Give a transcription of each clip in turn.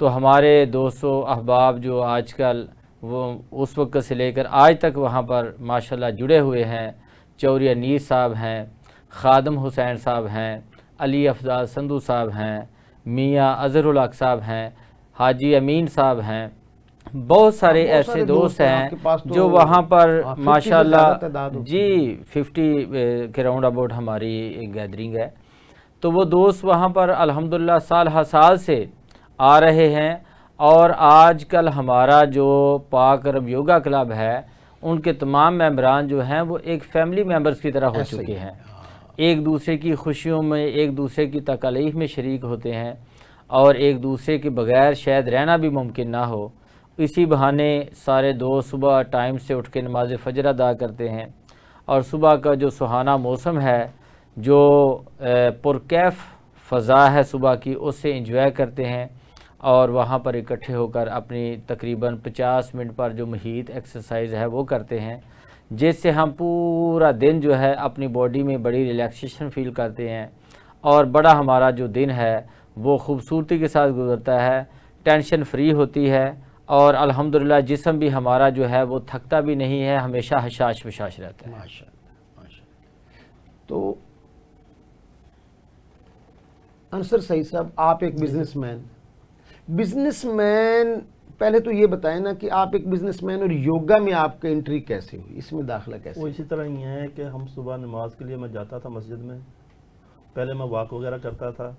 تو ہمارے دوستوں احباب جو آج کل وہ اس وقت سے لے کر آج تک وہاں پر ماشاءاللہ جڑے ہوئے ہیں، چوری انیس صاحب ہیں، خادم حسین صاحب ہیں، علی افضال سندھو صاحب ہیں، میاں اظہر الحق صاحب ہیں، حاجی امین صاحب ہیں، بہت سارے بہت ایسے سارے دوست آپ ہیں کے پاس تو جو وہاں پر 50 سے ماشاءاللہ زیادہ تعداد ہوتی جی 50 کے راؤنڈ اباؤٹ ہماری ایک گیدرنگ ہے. تو وہ دوست وہاں پر الحمدللہ سال ہر سال سے آ رہے ہیں، اور آج کل ہمارا جو پاک عرب یوگا کلب ہے ان کے تمام ممبران جو ہیں وہ ایک فیملی ممبرز کی طرح ہو ایسا ہی چکے ہے. ہیں، ایک دوسرے کی خوشیوں میں، ایک دوسرے کی تکالیف میں شریک ہوتے ہیں، اور ایک دوسرے کے بغیر شاید رہنا بھی ممکن نہ ہو. اسی بہانے سارے دوست صبح ٹائم سے اٹھ کے نماز فجر ادا کرتے ہیں، اور صبح کا جو سہانا موسم ہے، جو پرکیف فضا ہے صبح کی، اس سے انجوائے کرتے ہیں، اور وہاں پر اکٹھے ہو کر اپنی تقریباً 50 منٹ پر جو محیط ایکسرسائز ہے وہ کرتے ہیں، جس سے ہم پورا دن جو ہے اپنی باڈی میں بڑی ریلیکسیشن فیل کرتے ہیں، اور بڑا ہمارا جو دن ہے وہ خوبصورتی کے ساتھ گزرتا ہے، ٹینشن فری ہوتی ہے، اور الحمدللہ جسم بھی ہمارا جو ہے وہ تھکتا بھی نہیں ہے، ہمیشہ حشاش بشاش رہتا ہے. ماشاءاللہ ماشاءاللہ. تو انصر سعید صاحب، آپ ایک بزنس مین پہلے تو یہ بتائیں نا کہ آپ ایک بزنس مین اور یوگا میں آپ کا انٹری کیسے ہوئی، اس میں داخلہ کیسے وہ ہوئی؟ اسی طرح ہی ہے کہ ہم صبح نماز کے لیے میں جاتا تھا مسجد میں، پہلے میں واک وغیرہ کرتا تھا،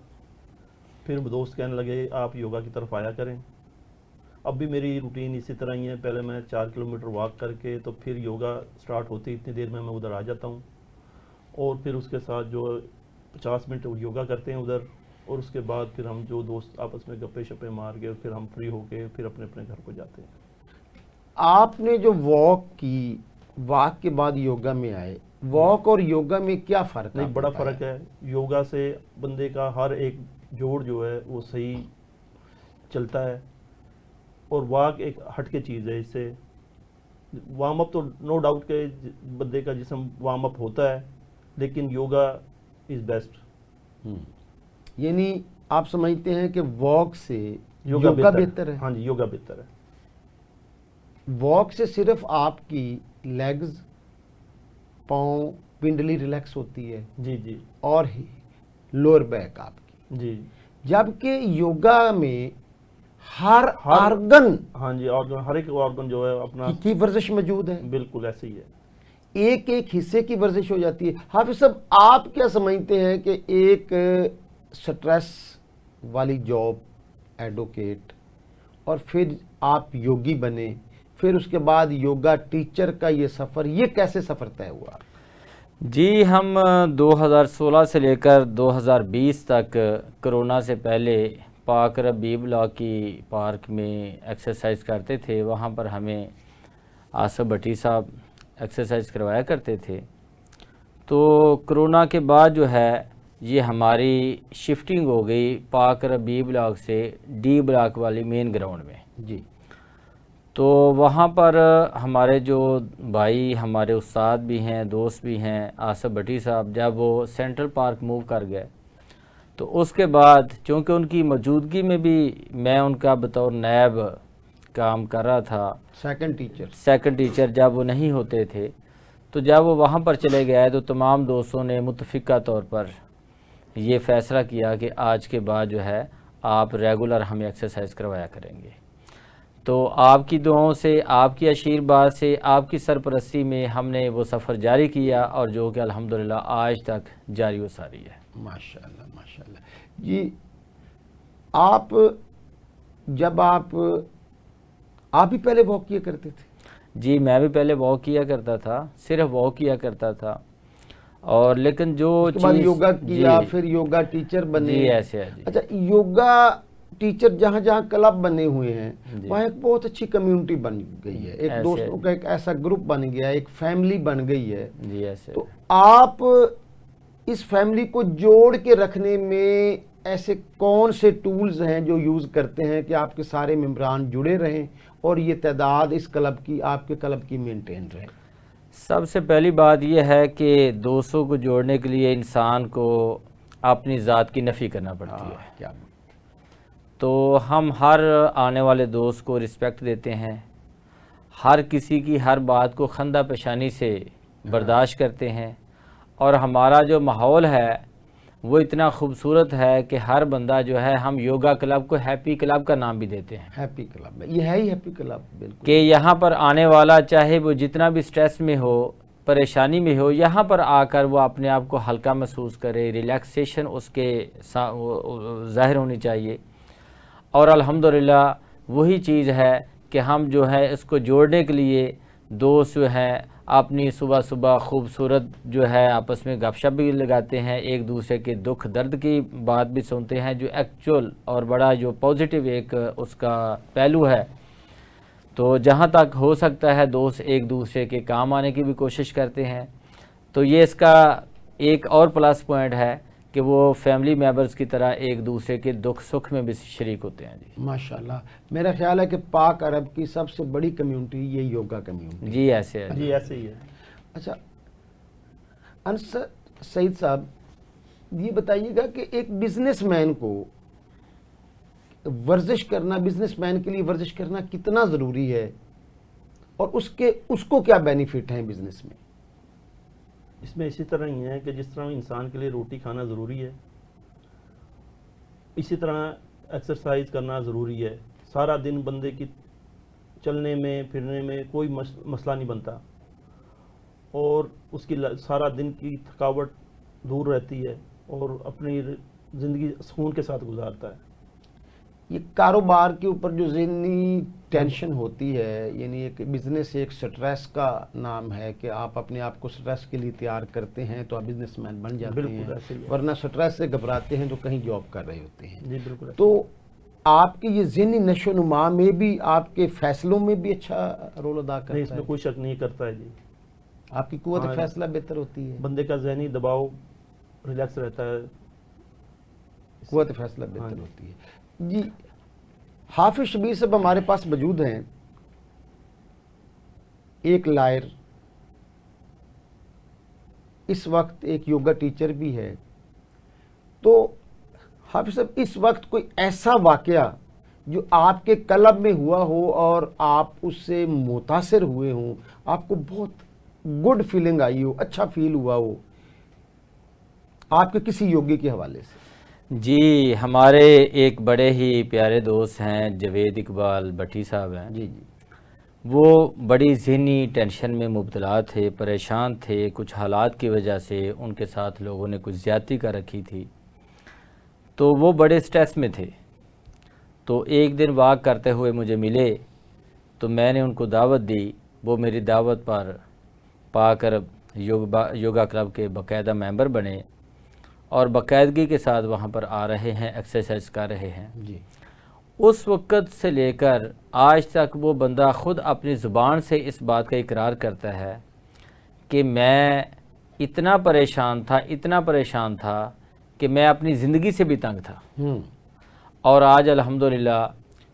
پھر دوست کہنے لگے آپ یوگا کی طرف آیا کریں. اب بھی میری روٹین اسی طرح ہی ہے، پہلے میں 4 کلومیٹر واک کر کے تو پھر یوگا سٹارٹ ہوتی، اتنی دیر میں ادھر آ جاتا ہوں، اور پھر اس کے ساتھ جو 50 منٹ یوگا کرتے ہیں ادھر، اور اس کے بعد پھر ہم جو دوست آپس میں گپے شپے مار کے پھر ہم فری ہو کے پھر اپنے اپنے گھر کو جاتے ہیں. آپ نے جو واک کے بعد یوگا میں آئے، واک اور یوگا میں کیا فرق نہیں، آپ بڑا نے پایا؟ فرق ہے. یوگا سے بندے کا ہر ایک جوڑ جو ہے وہ صحیح چلتا ہے، اور واک ایک ہٹ کے چیز ہے. اس سے وارم اپ تو نو ڈاؤٹ کہ بندے کا جسم وارم اپ ہوتا ہے، لیکن یوگا از بیسٹ. یعنی آپ سمجھتے ہیں کہ واک سے یوگا بہتر ہے؟ ہاں جی، یوگا بہتر ہے. واک سے صرف آپ کی لیگز، پاؤں، پنڈلی ریلیکس ہوتی ہے، جی جی اور ہی لوور بیک آپ کی، جی. جبکہ یوگا میں ہر آرگن ہاں جی، آرگن، ہر ایک آرگن جو ہے اپنا کی ورزش موجود ہے، بالکل ایسے ہی ہے. ایک ایک حصے کی ورزش ہو جاتی ہے. حافظ صاحب، آپ کیا سمجھتے ہیں کہ ایک سٹریس والی جاب، ایڈوکیٹ، اور پھر آپ یوگی بنے، پھر اس کے بعد یوگا ٹیچر کا یہ سفر، یہ کیسے سفر طے ہوا؟ جی، ہم 2016 سے لے کر 2020 تک کرونا سے پہلے پاک عرب بی بلاک کی پارک میں ایکسرسائز کرتے تھے. وہاں پر ہمیں آصف بھٹی صاحب ایکسرسائز کروایا کرتے تھے. تو کرونا کے بعد جو ہے یہ ہماری شفٹنگ ہو گئی پاک عرب بی بلاک سے ڈی بلاک والی مین گراؤنڈ میں. جی. تو وہاں پر ہمارے جو بھائی، ہمارے استاد بھی ہیں، دوست بھی ہیں، آصف بھٹی صاحب، جب وہ سینٹرل پارک موو کر گئے تو اس کے بعد چونکہ ان کی موجودگی میں بھی میں ان کا بطور نائب کام کر رہا تھا، سیکنڈ ٹیچر جب وہ نہیں ہوتے تھے، تو جب وہ وہاں پر چلے گئے تو تمام دوستوں نے متفقہ طور پر یہ فیصلہ کیا کہ آج کے بعد جو ہے آپ ریگولر ہمیں ایکسرسائز کروایا کریں گے. تو آپ کی دعاؤں سے، آپ کی آشیرواد سے، آپ کی سرپرستی میں ہم نے وہ سفر جاری کیا، اور جو کہ الحمدللہ آج تک جاری و ساری ہے. ماشاءاللہ ماشاءاللہ. جی، جب آپ بھی پہلے واک کیا کرتے تھے؟ جی، میں بھی پہلے واک کیا کرتا تھا، صرف واک کیا کرتا تھا، اور لیکن جو اس کے بعد یوگا کیا، پھر یوگا ٹیچر بنے. جی ایسے ہے. جی اچھا، یوگا ٹیچر جہاں جہاں کلب بنے ہوئے ہیں وہاں ایک بہت اچھی کمیونٹی بن گئی ہے، ایک دوستوں کا ایک ایسا گروپ بن گیا ہے، ایک فیملی بن گئی ہے. جی ایسے. تو آپ اس فیملی کو جوڑ کے رکھنے میں ایسے کون سے ٹولز ہیں جو یوز کرتے ہیں کہ آپ کے سارے ممبران جڑے رہیں اور یہ تعداد اس کلب کی، آپ کے کلب کی مینٹین رہے؟ سب سے پہلی بات یہ ہے کہ دوستوں کو جوڑنے کے لیے انسان کو اپنی ذات کی نفی کرنا پڑتی ہے. کیا تو ہم ہر آنے والے دوست کو رسپیکٹ دیتے ہیں، ہر کسی کی ہر بات کو خندہ پیشانی سے برداشت کرتے ہیں، اور ہمارا جو ماحول ہے وہ اتنا خوبصورت ہے کہ ہر بندہ جو ہے، ہم یوگا کلب کو ہیپی کلب کا نام بھی دیتے ہیں ہیپی کلب یہ ہے ہی ہیپی کلب، بالکل کہ یہاں پر آنے والا چاہے وہ جتنا بھی سٹریس میں ہو، پریشانی میں ہو، یہاں پر آ کر وہ اپنے آپ کو ہلکا محسوس کرے، ریلیکسیشن اس کے ظاہر ہونی چاہیے۔ اور الحمدللہ وہی چیز ہے کہ ہم جو ہے اس کو جوڑنے کے لیے دوست جو ہیں اپنی صبح صبح خوبصورت جو ہے آپس میں گپ شپ بھی لگاتے ہیں، ایک دوسرے کے دکھ درد کی بات بھی سنتے ہیں، جو ایکچول اور بڑا جو پازیٹیو ایک اس کا پہلو ہے۔ تو جہاں تک ہو سکتا ہے دوست ایک دوسرے کے کام آنے کی بھی کوشش کرتے ہیں، تو یہ اس کا ایک اور پلس پوائنٹ ہے کہ وہ فیملی میمبرز کی طرح ایک دوسرے کے دکھ سکھ میں بھی شریک ہوتے ہیں۔ جی ماشاءاللہ، میرا خیال ہے کہ پاک عرب کی سب سے بڑی کمیونٹی یہ یوگا کمیونٹی۔ جی ایسے ہے جی ایسے ہی ہے۔ اچھا انس سعید صاحب، یہ بتائیے گا کہ ایک بزنس مین کو ورزش کرنا، بزنس مین کے لیے ورزش کرنا کتنا ضروری ہے، اور اس کو کیا بینیفٹ ہیں بزنس میں؟ اس میں اسی طرح ہی ہے کہ جس طرح انسان کے لیے روٹی کھانا ضروری ہے، اسی طرح ایکسرسائز کرنا ضروری ہے۔ سارا دن بندے کی چلنے میں پھرنے میں کوئی مسئلہ نہیں بنتا، اور اس کی سارا دن کی تھکاوٹ دور رہتی ہے، اور اپنی زندگی سکون کے ساتھ گزارتا ہے۔ یہ کاروبار کے اوپر جو ذہنی ٹینشن ہوتی ہے، یعنی ایک بزنس ایک سٹریس کا نام ہے کہ آپ اپنے آپ کو سٹریس کے لیے تیار کرتے ہیں تو آپ بزنس مین بن جاتے بالکل ہیں، ایسے ہی ہے۔ ورنہ سٹریس سے گھبراتے ہیں تو کہیں جاب کر رہے ہوتے ہیں۔ جی بالکل۔ تو آپ کی یہ ذہنی نشو و نما میں بھی، آپ کے فیصلوں میں بھی اچھا رول ادا نہیں، اس کرتا میں ہے؟ کوئی شک نہیں کرتا ہے۔ جی آپ کی قوت ہاں، فیصلہ بہتر ہوتی ہے، بندے کا ذہنی دباؤ ریلیکس رہتا ہے۔ قوت فیصلہ بہتر ہاں جی۔ ہوتی ہے۔ جی حافظ شبیر صاحب ہمارے پاس موجود ہیں، ایک لائر، اس وقت ایک یوگا ٹیچر بھی ہے۔ تو حافظ صاحب، اس وقت کوئی ایسا واقعہ جو آپ کے کلب میں ہوا ہو اور آپ اس سے متاثر ہوئے ہوں، آپ کو بہت گڈ فیلنگ آئی ہو، اچھا فیل ہوا ہو آپ کے کسی یوگی کے حوالے سے؟ جی ہمارے ایک بڑے ہی پیارے دوست ہیں جوید اقبال بٹی صاحب ہیں۔ جی جی وہ بڑی ذہنی ٹینشن میں مبتلا تھے، پریشان تھے، کچھ حالات کی وجہ سے ان کے ساتھ لوگوں نے کچھ زیادتی کر رکھی تھی، تو وہ بڑے سٹریس میں تھے۔ تو ایک دن واک کرتے ہوئے مجھے ملے، تو میں نے ان کو دعوت دی، وہ میری دعوت پر پاک عرب یوگا کلب کے باقاعدہ ممبر بنے، اور باقاعدگی کے ساتھ وہاں پر آ رہے ہیں، ایکسرسائز کر رہے ہیں۔ جی اس وقت سے لے کر آج تک وہ بندہ خود اپنی زبان سے اس بات کا اقرار کرتا ہے کہ میں اتنا پریشان تھا کہ میں اپنی زندگی سے بھی تنگ تھا، اور آج الحمدللہ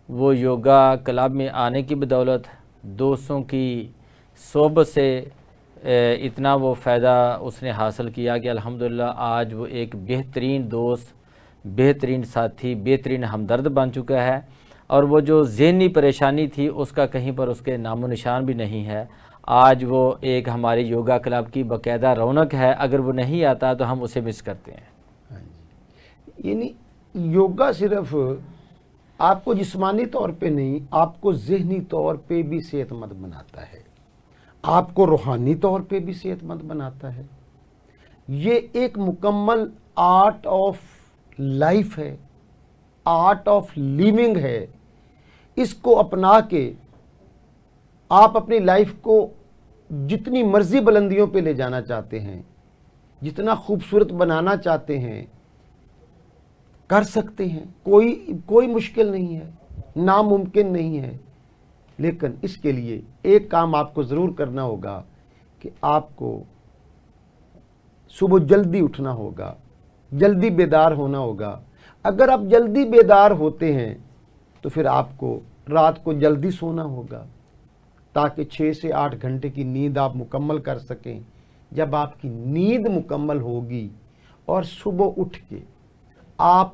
وہ یوگا کلب میں آنے کی بدولت، دوستوں کی صحبت سے اتنا وہ فائدہ اس نے حاصل کیا کہ الحمدللہ آج وہ ایک بہترین دوست، بہترین ساتھی، بہترین ہمدرد بن چکا ہے، اور وہ جو ذہنی پریشانی تھی اس کا کہیں پر اس کے نام و نشان بھی نہیں ہے۔ آج وہ ایک ہمارے یوگا کلب کی باقاعدہ رونق ہے، اگر وہ نہیں آتا تو ہم اسے مس کرتے ہیں۔ یعنی یوگا صرف آپ کو جسمانی طور پہ نہیں، آپ کو ذہنی طور پہ بھی صحت مند بناتا ہے، آپ کو روحانی طور پہ بھی صحت مند بناتا ہے۔ یہ ایک مکمل آرٹ آف لائف ہے، آرٹ آف لیونگ ہے۔ اس کو اپنا کے آپ اپنی لائف کو جتنی مرضی بلندیوں پہ لے جانا چاہتے ہیں، جتنا خوبصورت بنانا چاہتے ہیں، کر سکتے ہیں۔ کوئی مشکل نہیں ہے، ناممکن نہیں ہے۔ لیکن اس کے لیے ایک کام آپ کو ضرور کرنا ہوگا کہ آپ کو صبح جلدی اٹھنا ہوگا، جلدی بیدار ہونا ہوگا۔ اگر آپ جلدی بیدار ہوتے ہیں تو پھر آپ کو رات کو جلدی سونا ہوگا، تاکہ 6 سے 8 گھنٹے کی نیند آپ مکمل کر سکیں۔ جب آپ کی نیند مکمل ہوگی اور صبح اٹھ کے آپ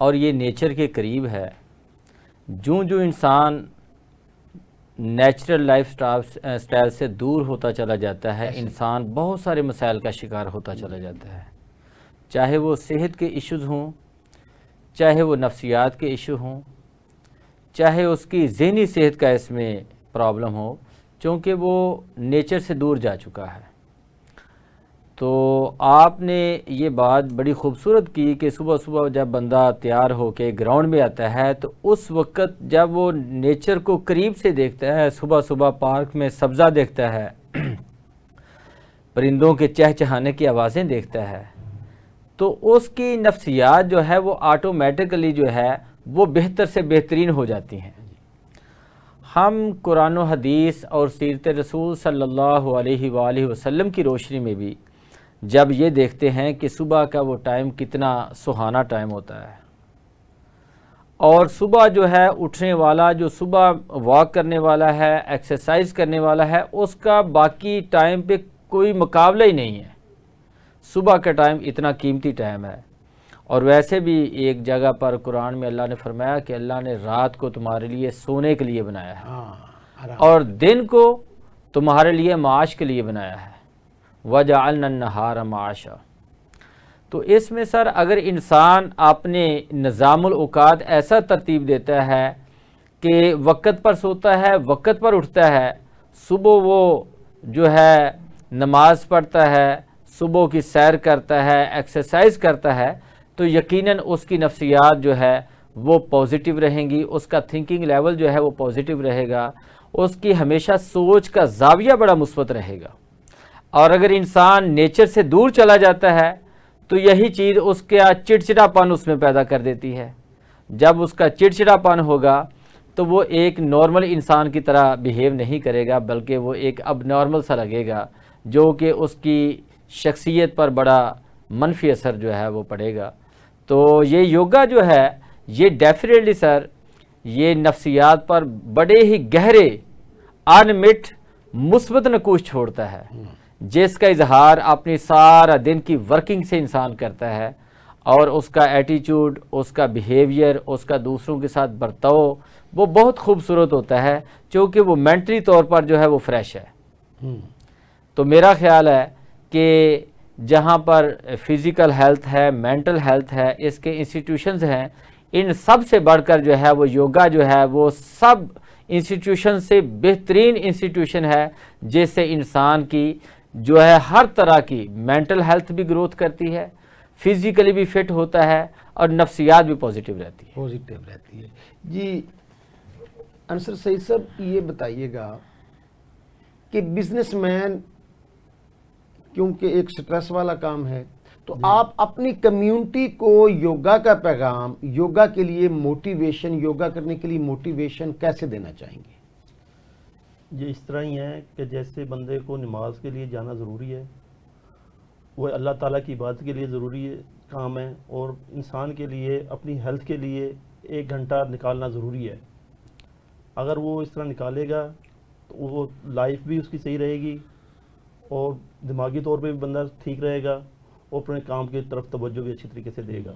اور یہ نیچر کے قریب ہے، جو انسان نیچرل لائف سٹائل سے دور ہوتا چلا جاتا ہے، انسان بہت سارے مسائل کا شکار ہوتا چلا جاتا ہے، چاہے وہ صحت کے ایشوز ہوں، چاہے وہ نفسیات کے ایشو ہوں، چاہے اس کی ذہنی صحت کا اس میں پرابلم ہو، چونکہ وہ نیچر سے دور جا چکا ہے۔ تو آپ نے یہ بات بڑی خوبصورت کی کہ صبح صبح جب بندہ تیار ہو کے گراؤنڈ میں آتا ہے تو اس وقت جب وہ نیچر کو قریب سے دیکھتا ہے، صبح صبح پارک میں سبزہ دیکھتا ہے، پرندوں کے چہچہانے کی آوازیں دیکھتا ہے، تو اس کی نفسیات جو ہے وہ آٹومیٹکلی جو ہے وہ بہتر سے بہترین ہو جاتی ہیں۔ ہم قرآن و حدیث اور سیرت رسول صلی اللہ علیہ وآلہ وسلم کی روشنی میں بھی جب یہ دیکھتے ہیں کہ صبح کا وہ ٹائم کتنا سہانا ٹائم ہوتا ہے، اور صبح جو ہے اٹھنے والا، جو صبح واک کرنے والا ہے، ایکسرسائز کرنے والا ہے، اس کا باقی ٹائم پہ کوئی مقابلہ ہی نہیں ہے۔ صبح کا ٹائم اتنا قیمتی ٹائم ہے، اور ویسے بھی ایک جگہ پر قرآن میں اللہ نے فرمایا کہ اللہ نے رات کو تمہارے لیے سونے کے لیے بنایا ہے اور دن کو تمہارے لیے معاش کے لیے بنایا ہے، وَجَعَلْنَا النَّهَارَ مَعَاشًا۔ تو اس میں سر اگر انسان اپنے نظام الاوقات ایسا ترتیب دیتا ہے کہ وقت پر سوتا ہے، وقت پر اٹھتا ہے، صبح وہ جو ہے نماز پڑھتا ہے، صبح کی سیر کرتا ہے، ایکسرسائز کرتا ہے، تو یقیناً اس کی نفسیات جو ہے وہ پازیٹیو رہیں گی، اس کا تھنکنگ لیول جو ہے وہ پازیٹیو رہے گا، اس کی ہمیشہ سوچ کا زاویہ بڑا مثبت رہے گا۔ اور اگر انسان نیچر سے دور چلا جاتا ہے تو یہی چیز اس کا چڑچڑاپن اس میں پیدا کر دیتی ہے۔ جب اس کا چڑچڑاپن ہوگا تو وہ ایک نارمل انسان کی طرح بیہیو نہیں کرے گا، بلکہ وہ ایک اب نارمل سا لگے گا، جو کہ اس کی شخصیت پر بڑا منفی اثر جو ہے وہ پڑے گا۔ تو یہ یوگا جو ہے یہ ڈیفینیٹلی سر یہ نفسیات پر بڑے ہی گہرے انمٹ مثبت نقوش چھوڑتا ہے، جس کا اظہار اپنی سارا دن کی ورکنگ سے انسان کرتا ہے، اور اس کا ایٹیچیوڈ، اس کا بیہیویئر، اس کا دوسروں کے ساتھ برتاؤ وہ بہت خوبصورت ہوتا ہے، چونکہ وہ مینٹلی طور پر جو ہے وہ فریش ہے۔ تو میرا خیال ہے کہ جہاں پر فزیکل ہیلتھ ہے، مینٹل ہیلتھ ہے، اس کے انسٹیٹیوشنز ہیں، ان سب سے بڑھ کر جو ہے وہ یوگا جو ہے وہ سب انسٹیٹیوشن سے بہترین انسٹیٹیوشن ہے، جس سے انسان کی جو ہے ہر طرح کی مینٹل ہیلتھ بھی گروتھ کرتی ہے، فزیکلی بھی فٹ ہوتا ہے، اور نفسیات بھی پازیٹیو رہتی ہے۔ جی انصر سعید صاحب، یہ بتائیے گا کہ بزنس مین کیونکہ ایک سٹریس والا کام ہے، تو آپ اپنی کمیونٹی کو یوگا کا پیغام، یوگا کے لیے موٹیویشن، یوگا کرنے کے لیے موٹیویشن کیسے دینا چاہیں گے؟ یہ اس طرح ہی ہے کہ جیسے بندے کو نماز کے لیے جانا ضروری ہے، وہ اللہ تعالیٰ کی عبادت کے لیے ضروری ہے کام ہے، اور انسان کے لیے اپنی ہیلتھ کے لیے 1 گھنٹہ نکالنا ضروری ہے۔ اگر وہ اس طرح نکالے گا تو وہ لائف بھی اس کی صحیح رہے گی، اور دماغی طور پہ بھی بندہ ٹھیک رہے گا، اور اپنے کام کی طرف توجہ بھی اچھی طریقے سے دے گا۔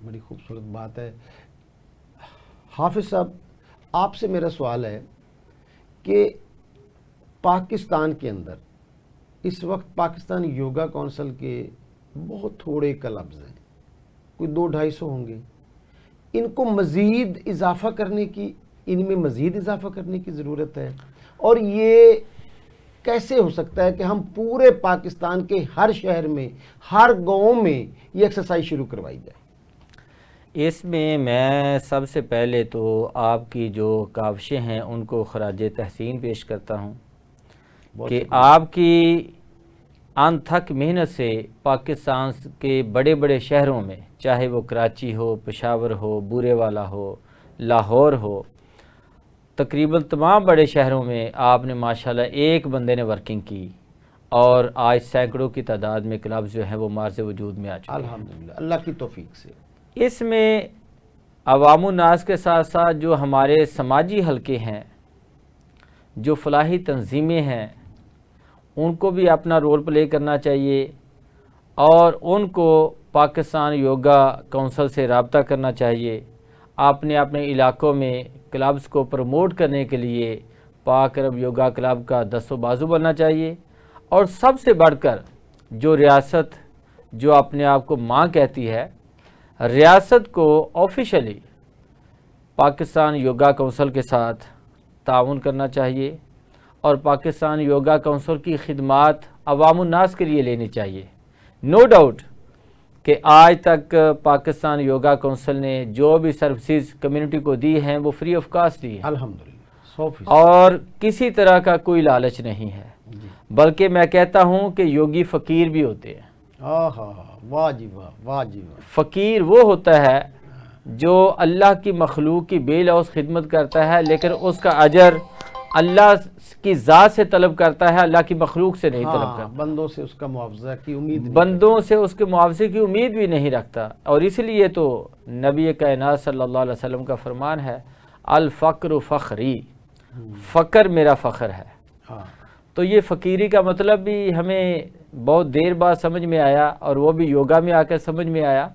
بڑی خوبصورت بات ہے۔ حافظ صاحب، آپ سے میرا سوال ہے کہ پاکستان کے اندر اس وقت پاکستان یوگا کونسل کے بہت تھوڑے کلبز ہیں، کوئی 200-250 ہوں گے، ان کو مزید اضافہ کرنے کی، ان میں مزید اضافہ کرنے کی ضرورت ہے، اور یہ کیسے ہو سکتا ہے کہ ہم پورے پاکستان کے ہر شہر میں، ہر گاؤں میں یہ ایکسرسائز شروع کروائی جائے؟ اس میں سب سے پہلے تو آپ کی جو کاوشیں ہیں ان کو خراج تحسین پیش کرتا ہوں کہ آپ کی انتھک محنت سے پاکستان کے بڑے بڑے شہروں میں، چاہے وہ کراچی ہو، پشاور ہو، بورے والا ہو، لاہور ہو، تقریباً تمام بڑے شہروں میں آپ نے ماشاءاللہ ایک بندے نے ورکنگ کی، اور آج سینکڑوں کی تعداد میں کلبز جو ہیں وہ مارز وجود میں آ چکے ہیں۔ الحمدللہ، اللہ کی توفیق سے۔ اس میں عوام الناس کے ساتھ ساتھ جو ہمارے سماجی حلقے ہیں، جو فلاحی تنظیمیں ہیں، ان کو بھی اپنا رول پلے کرنا چاہیے، اور ان کو پاکستان یوگا کونسل سے رابطہ کرنا چاہیے. آپ نے اپنے علاقوں میں کلبز کو پروموٹ کرنے کے لیے پاک عرب یوگا کلب کا دست و بازو بننا چاہیے. اور سب سے بڑھ کر جو ریاست جو اپنے آپ کو ماں کہتی ہے، ریاست کو آفیشلی پاکستان یوگا کونسل کے ساتھ تعاون کرنا چاہیے اور پاکستان یوگا کونسل کی خدمات عوام الناس کے لیے لینی چاہیے. نو ڈاؤٹ کہ آج تک پاکستان یوگا کونسل نے جو بھی سروسز کمیونٹی کو دی ہیں وہ فری آف کاسٹ دی ہیں، الحمدللہ 100%. اور کسی طرح کا کوئی لالچ نہیں ہے. بلکہ میں کہتا ہوں کہ یوگی فقیر بھی ہوتے ہیں. واہ جی واہ، واہ جی واہ. فقیر وہ ہوتا ہے جو اللہ کی مخلوق کی بے لوث خدمت کرتا ہے، لیکن اس کا اجر اللہ کی ذات سے طلب کرتا ہے، اللہ کی مخلوق سے نہیں طلب کرتا. بندوں سے اس کا معاوضہ کی امید نہیں بندوں سے اس کے معاوضے کی امید بھی نہیں رکھتا. اور اس لیے تو نبی کائنات صلی اللہ علیہ وسلم کا فرمان ہے، الفقر فخری، فقر میرا فخر ہے. تو یہ فقیری کا مطلب بھی ہمیں بہت دیر بعد سمجھ میں آیا، اور وہ بھی یوگا میں آ کر سمجھ میں آیا.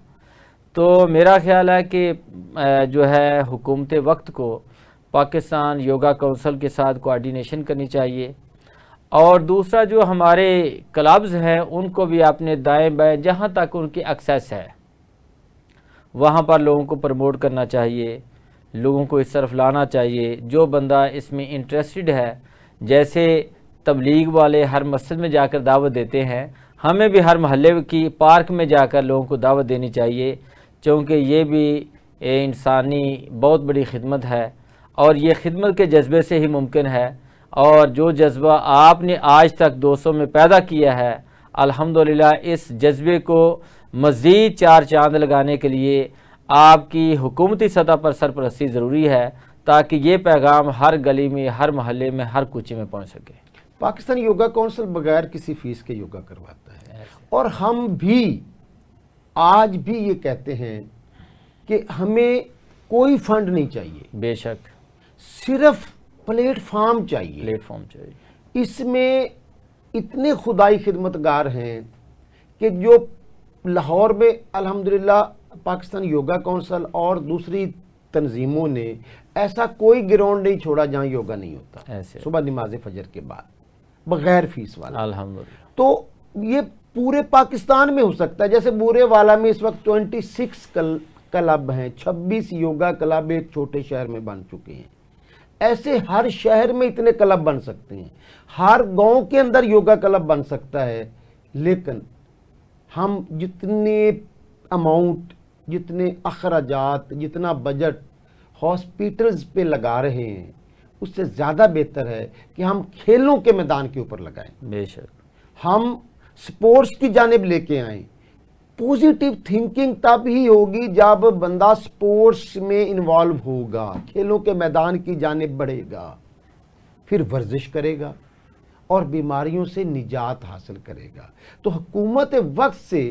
تو میرا خیال ہے کہ جو ہے حکومت وقت کو پاکستان یوگا کونسل کے ساتھ کوآرڈینیشن کرنی چاہیے. اور دوسرا جو ہمارے کلبز ہیں ان کو بھی اپنے دائیں بائیں جہاں تک ان کی ایکسیس ہے وہاں پر لوگوں کو پروموٹ کرنا چاہیے، لوگوں کو اس طرف لانا چاہیے. جو بندہ اس میں انٹرسٹڈ ہے، جیسے تبلیغ والے ہر مسجد میں جا کر دعوت دیتے ہیں، ہمیں بھی ہر محلے کی پارک میں جا کر لوگوں کو دعوت دینی چاہیے، چونکہ یہ بھی انسانی بہت بڑی خدمت ہے اور یہ خدمت کے جذبے سے ہی ممکن ہے. اور جو جذبہ آپ نے آج تک 200 میں پیدا کیا ہے، الحمدللہ اس جذبے کو مزید 4 چاند لگانے کے لیے آپ کی حکومتی سطح پر سرپرستی ضروری ہے، تاکہ یہ پیغام ہر گلی میں، ہر محلے میں، ہر کوچے میں پہنچ سکے. پاکستان یوگا کونسل بغیر کسی فیس کے یوگا کرواتا ہے، اور ہم بھی آج بھی یہ کہتے ہیں کہ ہمیں کوئی فنڈ نہیں چاہیے، بے شک صرف پلیٹ فارم چاہیے. اس میں اتنے خدائی خدمتگار ہیں کہ جو لاہور میں الحمدللہ پاکستان یوگا کونسل اور دوسری تنظیموں نے ایسا کوئی گراؤنڈ نہیں چھوڑا جہاں یوگا نہیں ہوتا، صبح نماز فجر کے بعد بغیر فیس والا. الحمدللہ. تو یہ پورے پاکستان میں ہو سکتا ہے. جیسے بورے والا میں اس وقت 26 کلب ہیں، 26 یوگا کلب ایک چھوٹے شہر میں بن چکے ہیں. ایسے ہر شہر میں اتنے کلب بن سکتے ہیں، ہر گاؤں کے اندر یوگا کلب بن سکتا ہے. لیکن ہم جتنے اماؤنٹ، جتنے اخراجات، جتنا بجٹ ہاسپیٹلز پہ لگا رہے ہیں، اس سے زیادہ بہتر ہے کہ ہم کھیلوں کے میدان کے اوپر لگائیں. بے شک ہم سپورٹس کی جانب لے کے آئیں. پوزیٹیو تھنکنگ تب ہی ہوگی جب بندہ سپورٹس میں انوالو ہوگا، کھیلوں کے میدان کی جانب بڑھے گا، پھر ورزش کرے گا اور بیماریوں سے نجات حاصل کرے گا. تو حکومت وقت سے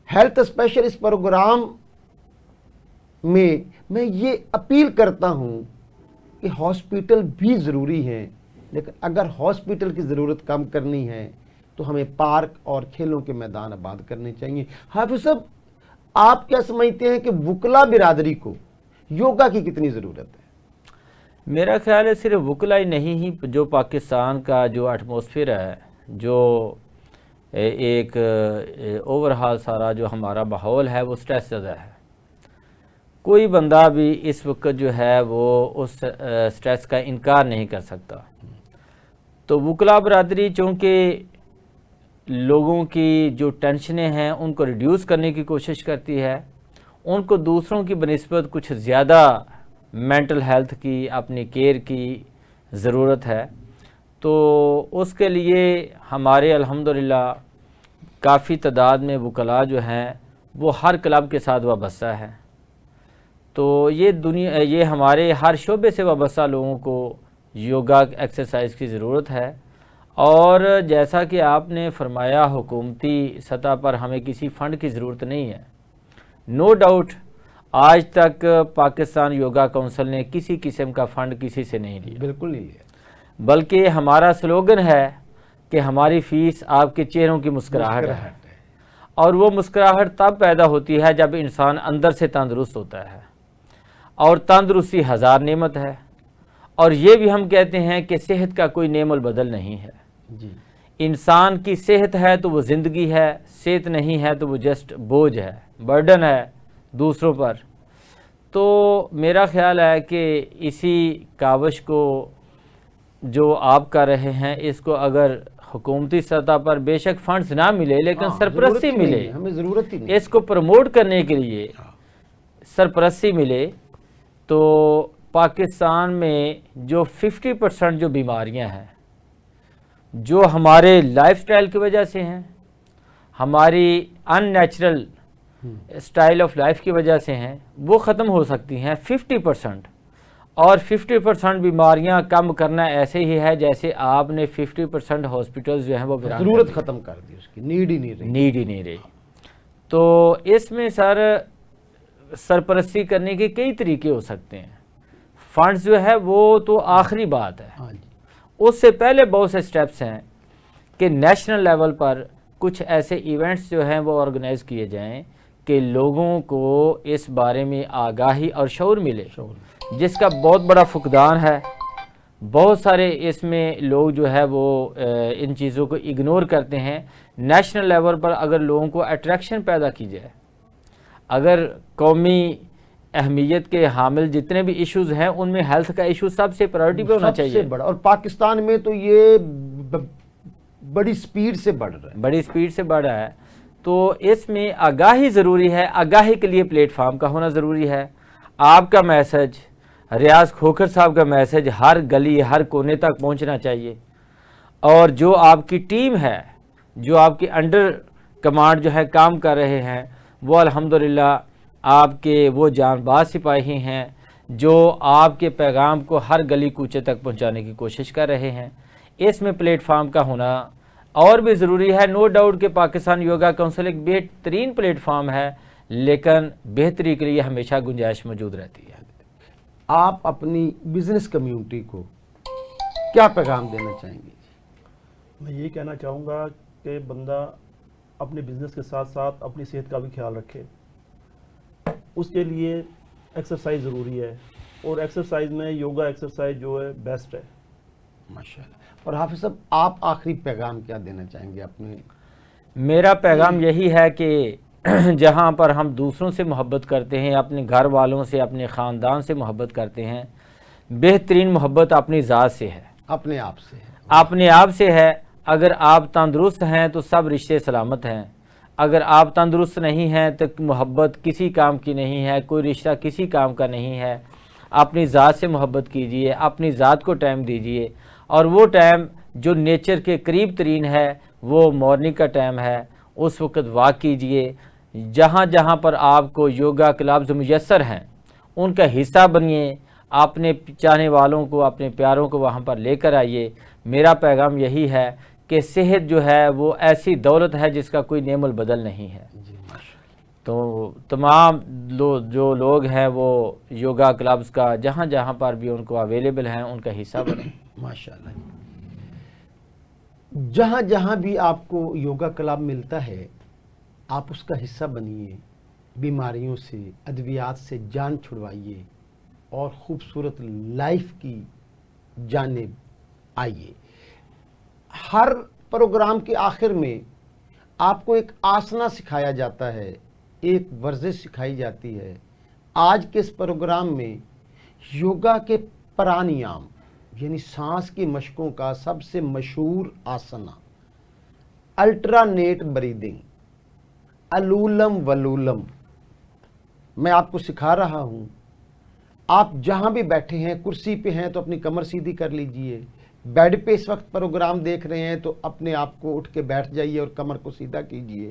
ہیلتھ اسپیشلسٹ پروگرام میں یہ اپیل کرتا ہوں کہ ہاسپیٹل بھی ضروری ہیں، لیکن اگر ہاسپیٹل کی ضرورت کم کرنی ہے تو ہمیں پارک اور کھیلوں کے میدان آباد کرنے چاہیے. حافظ صاحب، آپ کیا سمجھتے ہیں کہ وکلا برادری کو یوگا کی کتنی ضرورت ہے؟ میرا خیال ہے صرف وکلا ہی نہیں ہی، جو پاکستان کا جو ایٹماسفیئر ہے، جو ایک اوورہال سارا جو ہمارا ماحول ہے وہ سٹریس زدہ ہے. کوئی بندہ بھی اس وقت جو ہے وہ اس سٹریس کا انکار نہیں کر سکتا. تو وکلا برادری چونکہ لوگوں کی جو ٹینشنیں ہیں ان کو ریڈیوس کرنے کی کوشش کرتی ہے، ان کو دوسروں کی بنسبت کچھ زیادہ مینٹل ہیلتھ کی، اپنی کیئر کی ضرورت ہے. تو اس کے لیے ہمارے الحمدللہ کافی تعداد میں وکلاء جو ہیں وہ ہر کلب کے ساتھ وابستہ ہیں. تو یہ ہمارے ہر شعبے سے وابستہ لوگوں کو یوگا ایکسرسائز کی ضرورت ہے. اور جیسا کہ آپ نے فرمایا حکومتی سطح پر ہمیں کسی فنڈ کی ضرورت نہیں ہے. نو ڈاؤٹ آج تک پاکستان یوگا کونسل نے کسی قسم کا فنڈ کسی سے نہیں لیا، بالکل نہیں لیا. بلکہ ہمارا سلوگن ہے کہ ہماری فیس آپ کے چہروں کی مسکراہٹ ہے، اور وہ مسکراہٹ تب پیدا ہوتی ہے جب انسان اندر سے تندرست ہوتا ہے، اور تندرستی ہزار نعمت ہے، اور یہ بھی ہم کہتے ہیں کہ صحت کا کوئی نعم البدل نہیں ہے۔ جی انسان کی صحت ہے تو وہ زندگی ہے، صحت نہیں ہے تو وہ جسٹ بوجھ ہے، برڈن ہے دوسروں پر۔ تو میرا خیال ہے کہ اسی کاوش کو جو آپ کر رہے ہیں، اس کو اگر حکومتی سطح پر بے شک فنڈز نہ ملے لیکن سرپرستی ملے، ہمیں ضرورت ہی نہیں، اس کو پروموٹ کرنے کے لیے سرپرستی ملے، تو پاکستان میں جو 50% جو بیماریاں ہیں جو ہمارے لائف سٹائل کی وجہ سے ہیں، ہماری ان نیچرل سٹائل آف لائف کی وجہ سے ہیں، وہ ختم ہو سکتی ہیں 50%۔ اور 50% بیماریاں کم کرنا ایسے ہی ہے جیسے آپ نے 50% ہاسپٹلز جو ہیں وہ ویران ضرورت ختم کر دی، اس کی نیڈ ہی نہیں رہی۔ تو اس میں سرپرستی کرنے کے کئی طریقے ہو سکتے ہیں۔ فنڈز جو ہے وہ تو آخری بات ہے، ہاں جی، اس سے پہلے بہت سے سٹیپس ہیں کہ نیشنل لیول پر کچھ ایسے ایونٹس جو ہیں وہ آرگنائز کیے جائیں کہ لوگوں کو اس بارے میں آگاہی اور شعور ملے، جس کا بہت بڑا فقدان ہے۔ بہت سارے اس میں لوگ جو ہے وہ ان چیزوں کو اگنور کرتے ہیں۔ نیشنل لیول پر اگر لوگوں کو اٹریکشن پیدا کی جائے، اگر قومی اہمیت کے حامل جتنے بھی ایشوز ہیں ان میں ہیلتھ کا ایشو سب سے پرائرٹی پہ ہونا چاہیے، سب سے بڑا، اور پاکستان میں تو یہ بڑی سپیڈ سے بڑھ رہا ہے، بڑی سپیڈ سے بڑھ رہا ہے۔ تو اس میں آگاہی ضروری ہے، آگاہی کے لیے پلیٹ فارم کا ہونا ضروری ہے۔ آپ کا میسج، ریاض کھوکھر صاحب کا میسج ہر گلی ہر کونے تک پہنچنا چاہیے، اور جو آپ کی ٹیم ہے، جو آپ کی انڈر کمانڈ جو ہے کام کر رہے ہیں، وہ الحمدللہ آپ کے وہ جان باز سپاہی ہیں جو آپ کے پیغام کو ہر گلی کوچے تک پہنچانے کی کوشش کر رہے ہیں۔ اس میں پلیٹ فارم کا ہونا اور بھی ضروری ہے۔ نو ڈاؤٹ کہ پاکستان یوگا کونسل ایک بہترین پلیٹ فارم ہے، لیکن بہتری کے لیے ہمیشہ گنجائش موجود رہتی ہے۔ آپ اپنی بزنس کمیونٹی کو کیا پیغام دینا چاہیں گے؟ میں یہ کہنا چاہوں گا کہ بندہ اپنے بزنس کے ساتھ ساتھ اپنی صحت کا بھی خیال رکھے۔ اس کے لیے ایکسرسائز ضروری ہے، اور ایکسرسائز میں یوگا ایکسرسائز جو ہے بیسٹ ہے۔ ماشاءاللہ۔ اور حافظ صاحب، آپ آخری پیغام کیا دینا چاہیں گے اپنے؟ میرا پیغام یہی ہے کہ جہاں پر ہم دوسروں سے محبت کرتے ہیں، اپنے گھر والوں سے، اپنے خاندان سے محبت کرتے ہیں، بہترین محبت اپنی ذات سے ہے، اپنے آپ سے ہے۔ اپنے آپ سے ہے۔ اگر آپ تندرست ہیں تو سب رشتے سلامت ہیں، اگر آپ تندرست نہیں ہیں تو محبت کسی کام کی نہیں ہے، کوئی رشتہ کسی کام کا نہیں ہے۔ اپنی ذات سے محبت کیجئے، اپنی ذات کو ٹائم دیجئے، اور وہ ٹائم جو نیچر کے قریب ترین ہے وہ مارننگ کا ٹائم ہے، اس وقت واک کیجئے۔ جہاں جہاں پر آپ کو یوگا کلبز میسر ہیں ان کا حصہ بنیے، اپنے چاہنے والوں کو، اپنے پیاروں کو وہاں پر لے کر آئیے۔ میرا پیغام یہی ہے کہ صحت جو ہے وہ ایسی دولت ہے جس کا کوئی نعم البدل نہیں ہے۔ تو تمام جو لوگ ہیں وہ یوگا کلبز کا جہاں جہاں پر بھی ان کو اویلیبل ہیں ان کا حصہ بنیں۔ ماشاءاللہ۔ جہاں جہاں بھی آپ کو یوگا کلب ملتا ہے آپ اس کا حصہ بنیے، بیماریوں سے، ادویات سے جان چھڑوائیے، اور خوبصورت لائف کی جانب آئیے۔ ہر پروگرام کے آخر میں آپ کو ایک آسنا سکھایا جاتا ہے، ایک ورزش سکھائی جاتی ہے۔ آج کے اس پروگرام میں یوگا کے پرانیام یعنی سانس کی مشقوں کا سب سے مشہور آسنا الٹرانیٹ بریدنگ، الولم ولولم، میں آپ کو سکھا رہا ہوں۔ آپ جہاں بھی بیٹھے ہیں، کرسی پہ ہیں تو اپنی کمر سیدھی کر لیجئے، بیڈ پہ اس وقت پروگرام دیکھ رہے ہیں تو اپنے آپ کو اٹھ کے بیٹھ جائیے اور کمر کو سیدھا کیجئے،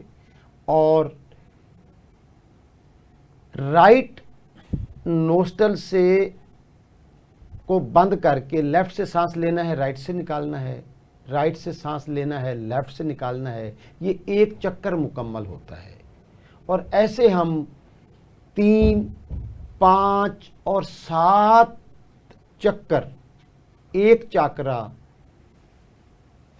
اور رائٹ نوسٹل سے کو بند کر کے لیفٹ سے سانس لینا ہے، رائٹ سے نکالنا ہے، رائٹ سے سانس لینا ہے، لیفٹ سے نکالنا ہے۔ یہ ایک چکر مکمل ہوتا ہے، اور ایسے ہم 3، 5 اور 7 چکر، ایک چاکرا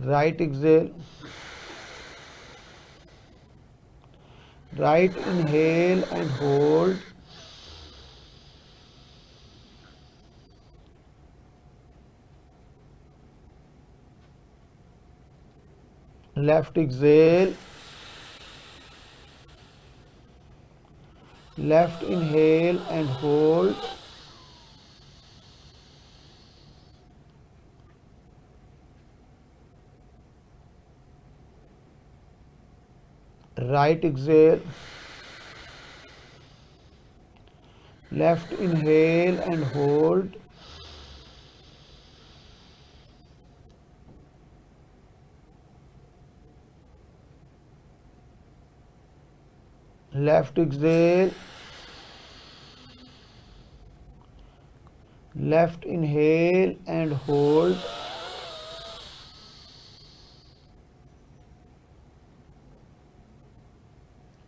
right exhale, right inhale and hold, left exhale, left inhale and hold, right exhale, left inhale and hold, left exhale, left inhale and hold,